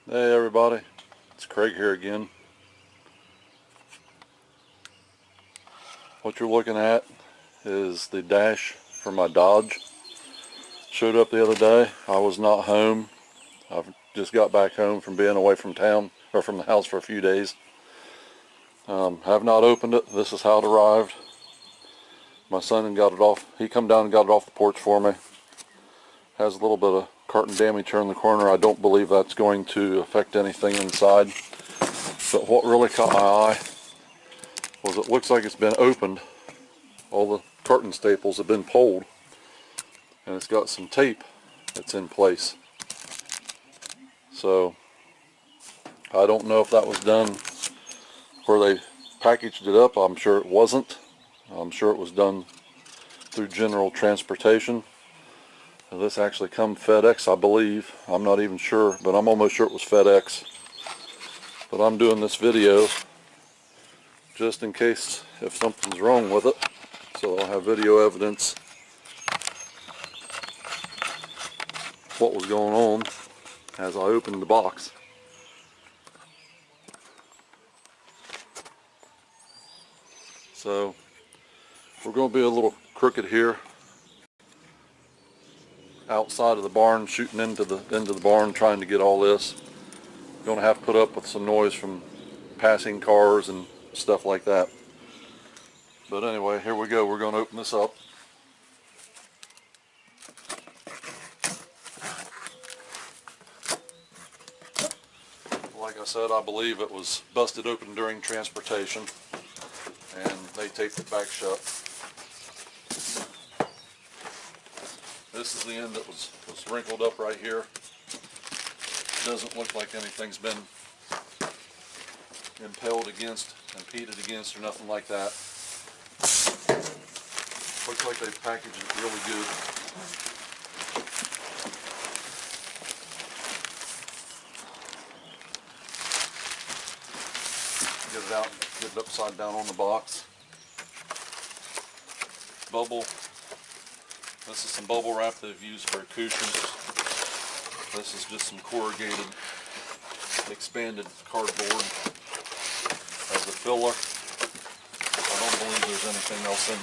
Hey everybody, it's Craig here again. What you're looking at is the dash for my Dodge. Showed up the other day. I was not home. I've just got back home from being away from town, or from the house for a few days. Have not opened it. This is how it arrived. My son got it off. He come down and got it off the porch for me. Has a little bit of carton damage here in the corner. I don't believe that's going to affect anything inside. But what really caught my eye was it looks like it's been opened. All the carton staples have been pulled. And it's got some tape that's in place. So I don't know if that was done where they packaged it up. I'm sure it wasn't. I'm sure it was done through general transportation. Now, this actually come FedEx, I believe. I'm not even sure, but I'm almost sure it was FedEx. But I'm doing this video just in case if something's wrong with it, so I'll have video evidence what was going on as I opened the box. So we're going to be a little crooked here outside of the barn, shooting into the barn, trying to get all this. Going to have to put up with some noise from passing cars and stuff like that. But anyway, here we go. We're going to open this up. Like I said, I believe it was busted open during transportation and they taped it back shut. This is the end that was wrinkled up right here. Doesn't look like anything's been impaled against, impeded against, or nothing like that. Looks like they packaged it really good. Get it out, get it upside down on the box. Bubble. This is some bubble wrap they've used for cushions. This is just some corrugated, expanded cardboard as a filler. I don't believe there's anything else in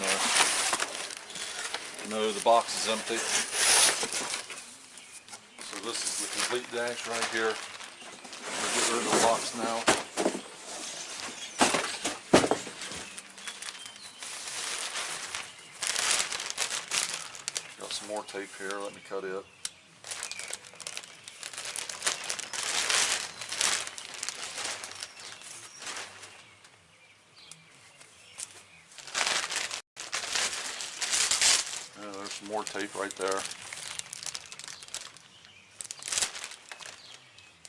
there. No, the box is empty. So this is the complete dash right here. We'll get rid of the box now. Got some more tape here. Let me cut it. There's some more tape right there.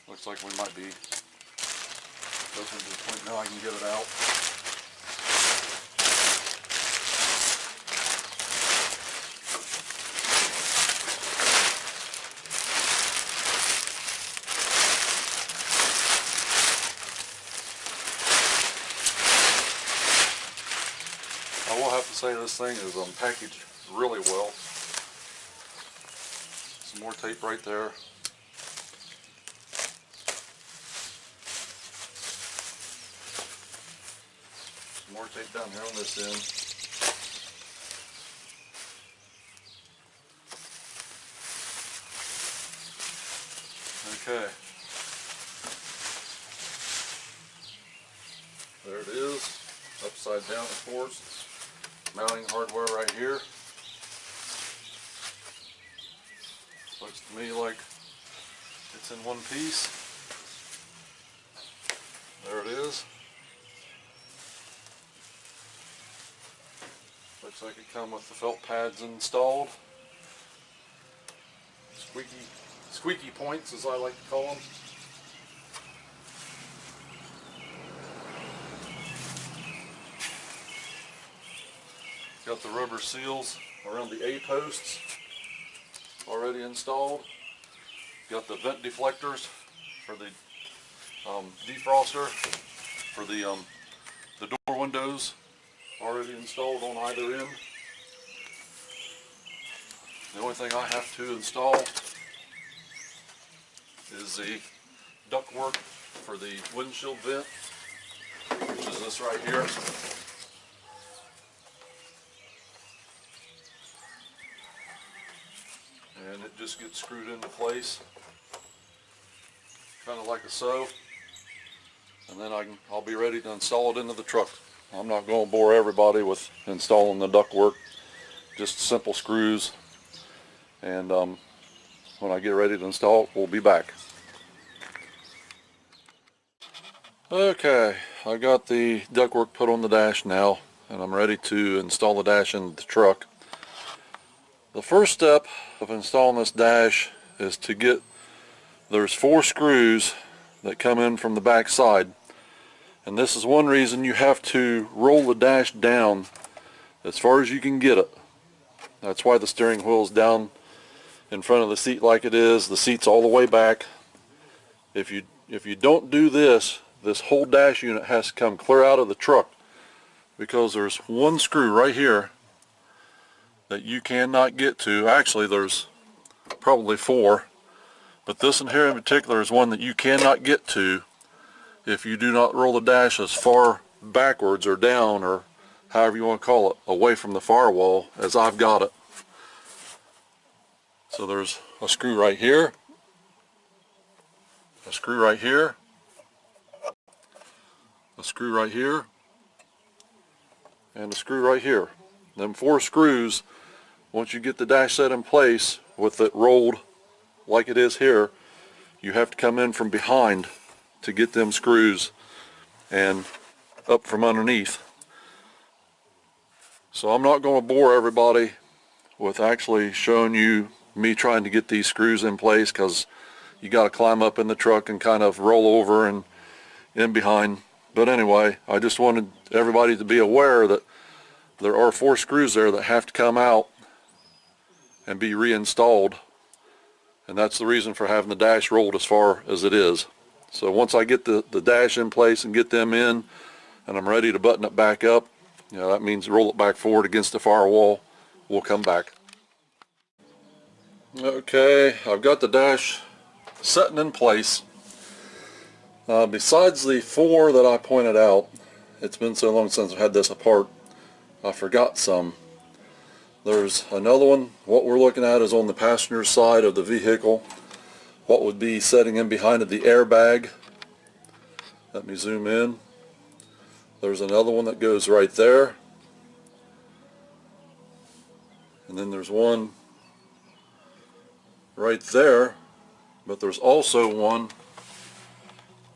Looks like we might be closer to the point now I can get it out. I will have to say this thing is packaged really well. Some more tape right there. Some more tape down here on this end. Okay. There it is. Upside down, of course. Mounting hardware right here. Looks to me like it's in one piece. There it is. Looks like it comes with the felt pads installed. Squeaky points, as I like to call them. Got the rubber seals around the A-posts already installed. Got the vent deflectors for the defroster for the door windows already installed on either end. The only thing I have to install is the ductwork for the windshield vent, which is this right here. And it just gets screwed into place, kind of like so. And then I'll be ready to install it into the truck. I'm not going to bore everybody with installing the ductwork, just simple screws. And when I get ready to install it, we'll be back. Okay, I got the ductwork put on the dash now, and I'm ready to install the dash into the truck. The first step of installing this dash is to get, there's 4 screws that come in from the back side, and this is one reason you have to roll the dash down as far as you can get it. That's why the steering wheel is down in front of the seat like it is. The seat's all the way back. If you don't do this, this whole dash unit has to come clear out of the truck, because there's one screw right here that you cannot get to. Actually, there's probably 4, but this one here in particular is one that you cannot get to if you do not roll the dash as far backwards or down, or however you want to call it, away from the firewall as I've got it. So there's a screw right here, a screw right here, a screw right here, and a screw right here. Them 4 screws, once you get the dash set in place with it rolled like it is here, you have to come in from behind to get them screws and up from underneath. So I'm not going to bore everybody with actually showing you me trying to get these screws in place, because you got to climb up in the truck and kind of roll over and in behind. But anyway, I just wanted everybody to be aware that there are 4 screws there that have to come out and be reinstalled, and that's the reason for having the dash rolled as far as it is. So once I get the dash in place and get them in, and I'm ready to button it back up, that means roll it back forward against the firewall. We'll come back. Okay, I've got the dash setting in place. Besides the 4 that I pointed out, it's been so long since I've had this apart, I forgot some. There's another one. What we're looking at is on the passenger side of the vehicle. What would be setting in behind it, the airbag. Let me zoom in. There's another one that goes right there. And then there's one right there. But there's also one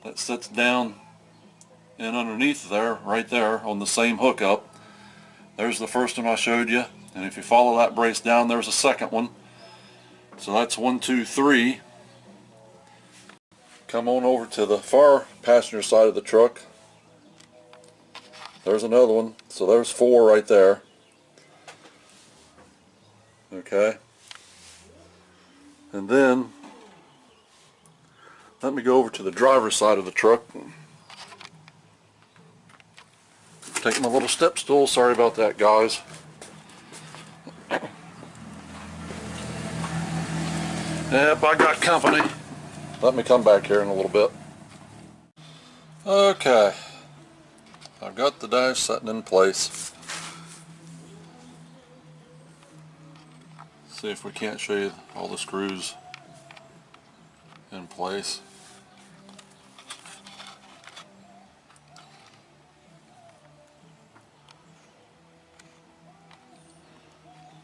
that sits down and underneath there, right there, on the same hookup. There's the first one I showed you, and if you follow that brace down, there's a second one. So that's 1, 2, 3. Come on over to the far passenger side of the truck. There's another one. So there's 4 right there. Okay. And then let me go over to the driver's side of the truck. Take my little step stool. Sorry about that, guys. Yep, I got company. Let me come back here in a little bit. Okay. I've got the dash setting in place. See if we can't show you all the screws in place.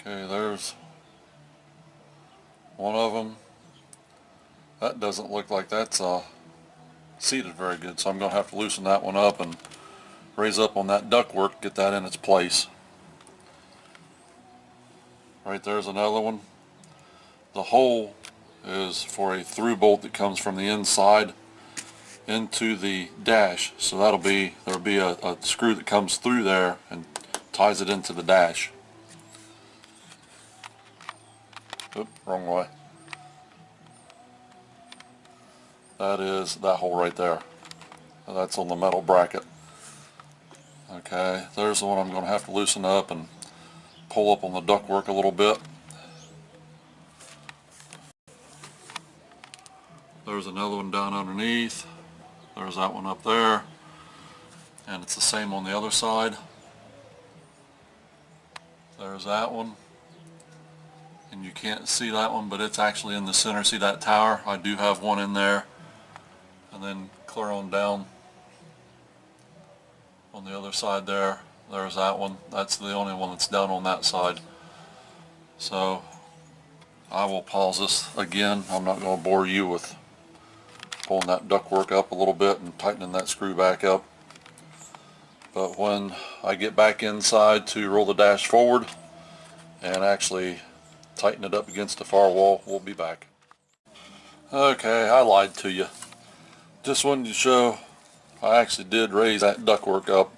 Okay, there's one of them. That doesn't look like that's seated very good, so I'm going to have to loosen that one up and raise up on that ductwork, get that in its place. Right there's another one. The hole is for a through bolt that comes from the inside into the dash, so there'll be a screw that comes through there and ties it into the dash. Oop, wrong way. That is that hole right there. That's on the metal bracket. Okay, there's the one I'm going to have to loosen up and pull up on the ductwork a little bit. There's another one down underneath. There's that one up there. And it's the same on the other side. There's that one. And you can't see that one, but it's actually in the center. See that tower? I do have one in there. And then clear on down on the other side there. There's that one. That's the only one that's down on that side. So I will pause this again. I'm not going to bore you with pulling that ductwork up a little bit and tightening that screw back up. But when I get back inside to roll the dash forward and actually tighten it up against the firewall, we'll be back. Okay, I lied to you. Just wanted to show I actually did raise that ductwork up.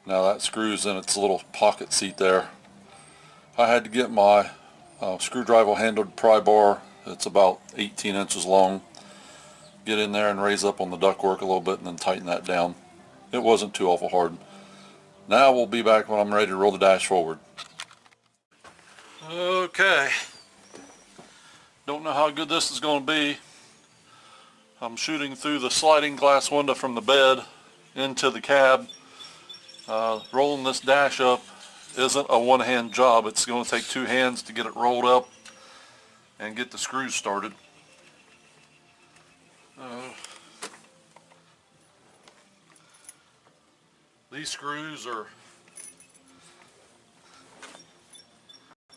Now that screws in its little pocket seat there. I had to get my screwdriver handled pry bar. It's about 18 inches long. Get in there and raise up on the ductwork a little bit and then tighten that down. It wasn't too awful hard. Now we'll be back when I'm ready to roll the dash forward. Okay. Don't know how good this is going to be. I'm shooting through the sliding glass window from the bed into the cab. Rolling this dash up isn't a one-hand job. It's going to take two hands to get it rolled up and get the screws started. These screws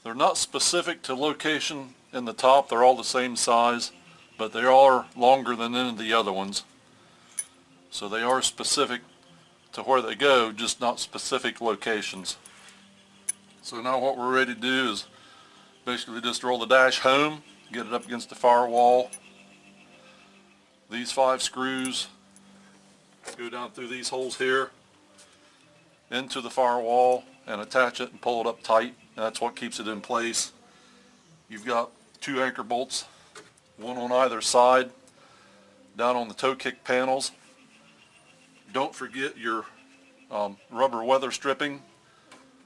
they're not specific to location in the top. They're all the same size, but they are longer than any of the other ones. So they are specific to where they go, just not specific locations. So now what we're ready to do is basically just roll the dash home, get it up against the firewall. These 5 screws go down through these holes here into the firewall and attach it and pull it up tight. That's what keeps it in place. You've got 2 anchor bolts, one on either side, down on the toe kick panels. Don't forget your rubber weather stripping.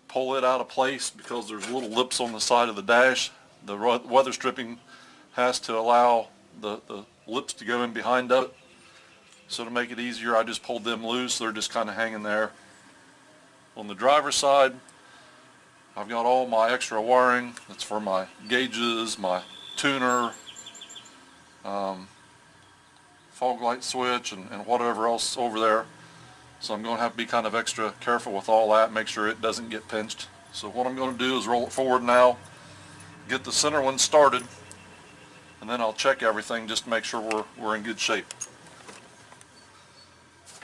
Pull it out of place because there's little lips on the side of the dash. The weather stripping has to allow the lips to go in behind of it. So to make it easier, I just pulled them loose. They're just kind of hanging there. On the driver's side, I've got all my extra wiring. That's for my gauges, my tuner, fog light switch, and whatever else over there. So I'm going to have to be kind of extra careful with all that, make sure it doesn't get pinched. So what I'm going to do is roll it forward now, get the center one started, and then I'll check everything just to make sure we're in good shape.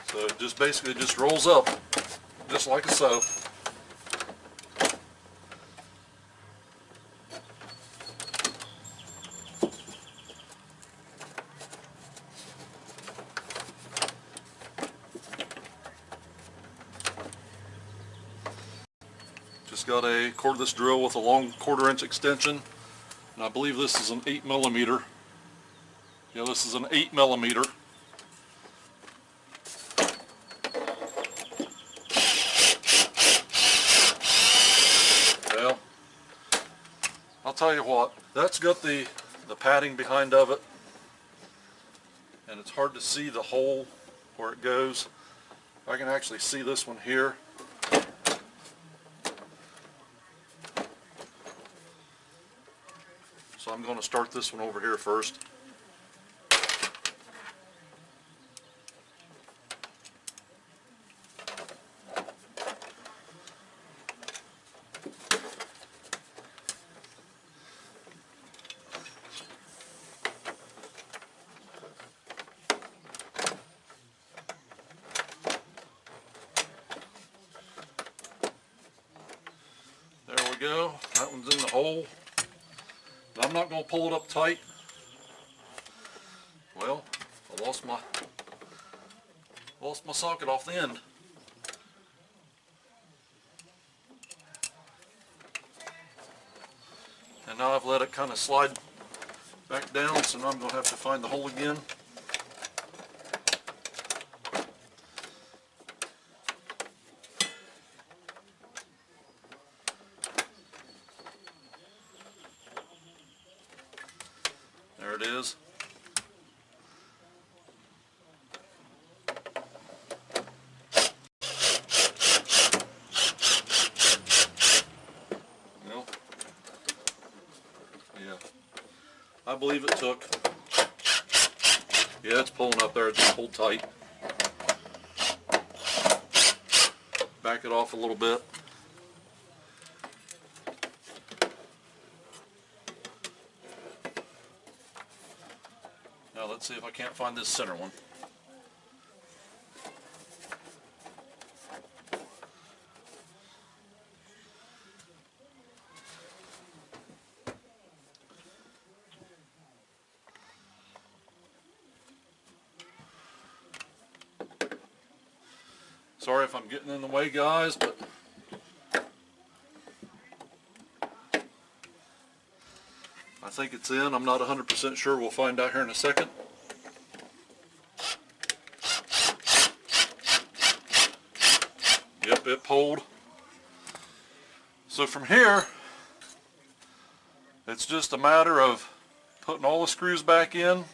So it just basically just rolls up, just like so. Just got a cordless drill with a long 1/4 inch extension, and I believe this is an 8mm. Yeah, this is an 8mm. Well, I'll tell you what, that's got the padding behind of it, and it's hard to see the hole where it goes. I can actually see this one here. So I'm going to start this one over here first. There we go. That one's in the hole. I'm not going to pull it up tight. Well, I lost my socket off the end. And now I've let it kind of slide back down, so now I'm going to have to find the hole again. There it is. I believe it took. Yeah, it's pulling up there. It's pulled tight. Back it off a little bit. Now let's see if I can't find this center one. Sorry if I'm getting in the way, guys, but I think it's in. I'm not 100% sure. We'll find out here in a second. Yep, it pulled. So from here, it's just a matter of putting all the screws back in,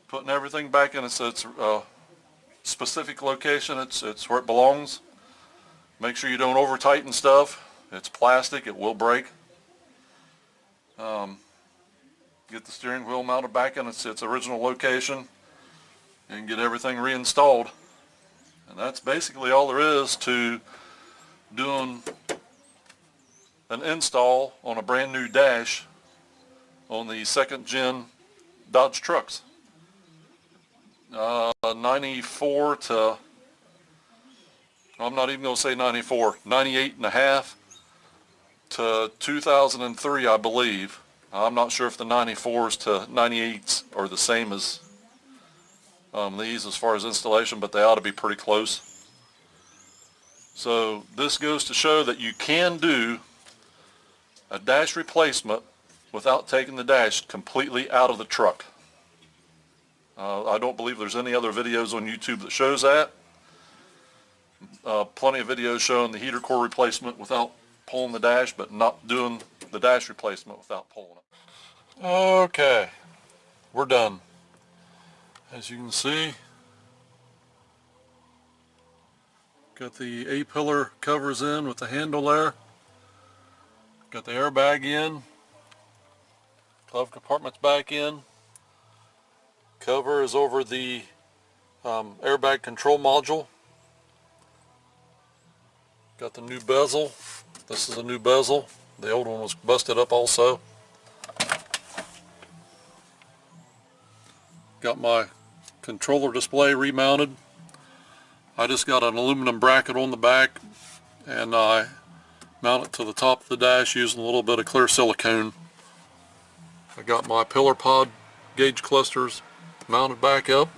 putting everything back in its specific location. It's where it belongs. Make sure you don't over tighten stuff. It's plastic, it will break. Get the steering wheel mounted back in its original location and get everything reinstalled. And that's basically all there is to doing an install on a brand new dash on the second gen Dodge trucks. 94 to, I'm not even going to say 94, 98 and a half to 2003, I believe. I'm not sure if the 94s to 98s are the same as these as far as installation, but they ought to be pretty close. So this goes to show that you can do a dash replacement without taking the dash completely out of the truck. I don't believe there's any other videos on YouTube that shows that. Plenty of videos showing the heater core replacement without pulling the dash, but not doing the dash replacement without pulling it. Okay, we're done. As you can see, got the A-pillar covers in with the handle there. Got the airbag in. Glove compartment's back in. Cover is over the airbag control module. Got the new bezel. This is a new bezel. The old one was busted up also. Got my controller display remounted. I just got an aluminum bracket on the back and I mount it to the top of the dash using a little bit of clear silicone. I got my pillar pod gauge clusters mounted back up.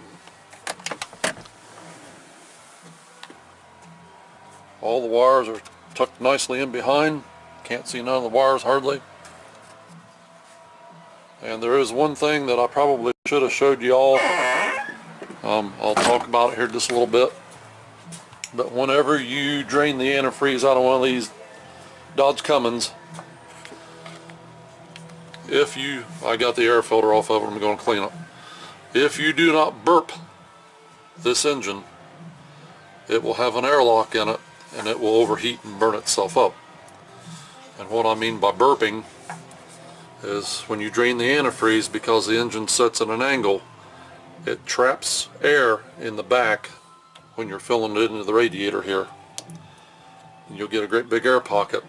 All the wires are tucked nicely in behind. Can't see none of the wires hardly. And there is one thing that I probably should have showed you all. I'll talk about it here just a little bit. But whenever you drain the antifreeze out of one of these Dodge Cummins, I got the air filter off of it, I'm going to clean it. If you do not burp this engine, it will have an airlock in it and it will overheat and burn itself up. And what I mean by burping is when you drain the antifreeze, because the engine sets at an angle, it traps air in the back when you're filling it into the radiator here. And you'll get a great big air pocket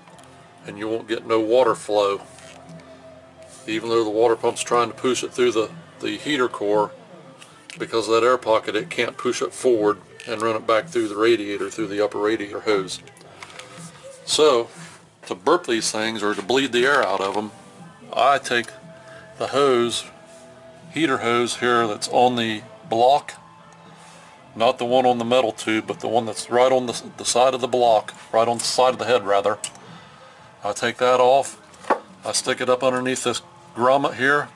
and you won't get no water flow. Even though the water pump's trying to push it through the heater core, because of that air pocket it can't push it forward and run it back through the radiator, through the upper radiator hose. So to burp these things or to bleed the air out of them, I take the hose, heater hose here that's on the block, not the one on the metal tube, but the one that's right on the side of the block, right on the side of the head rather. I take that off, I stick it up underneath this grommet here,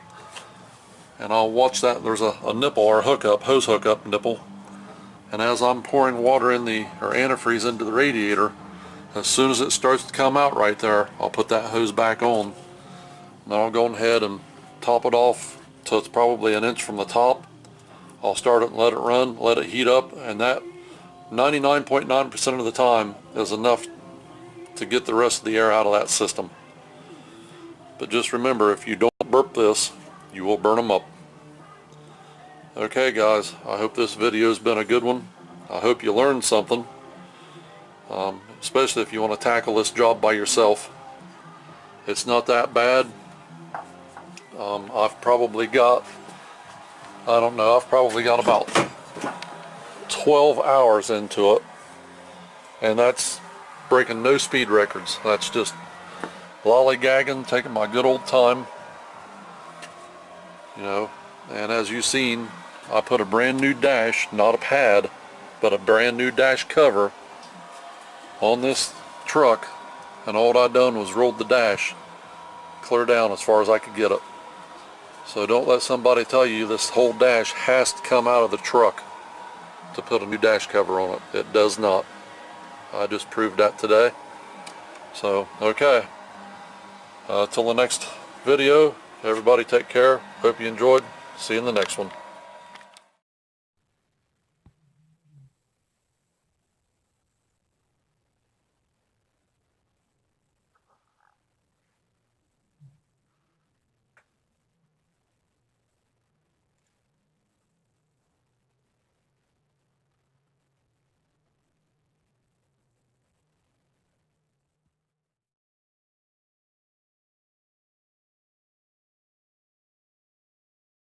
and I'll watch that. There's a nipple or a hookup, hose hookup nipple, and as I'm pouring water in or antifreeze into the radiator, as soon as it starts to come out right there, I'll put that hose back on. Then I'll go ahead and top it off till it's probably an inch from the top. I'll start it and let it run, let it heat up, and that 99.9% of the time is enough to get the rest of the air out of that system. But just remember, if you don't burp this, you will burn them up. Okay guys, I hope this video has been a good one. I hope you learned something, especially if you want to tackle this job by yourself. It's not that bad. I've probably got, I don't know, I've probably got about 12 hours into it, and that's breaking no speed records. That's just lollygagging, taking my good old time, you know. And as you've seen, I put a brand new dash, not a pad, but a brand new dash cover on this truck, and all I done was rolled the dash clear down as far as I could get it. So don't let somebody tell you this whole dash has to come out of the truck to put a new dash cover on it. It does not. I just proved that today. So, okay. Till the next video, everybody take care. Hope you enjoyed. See you in the next one.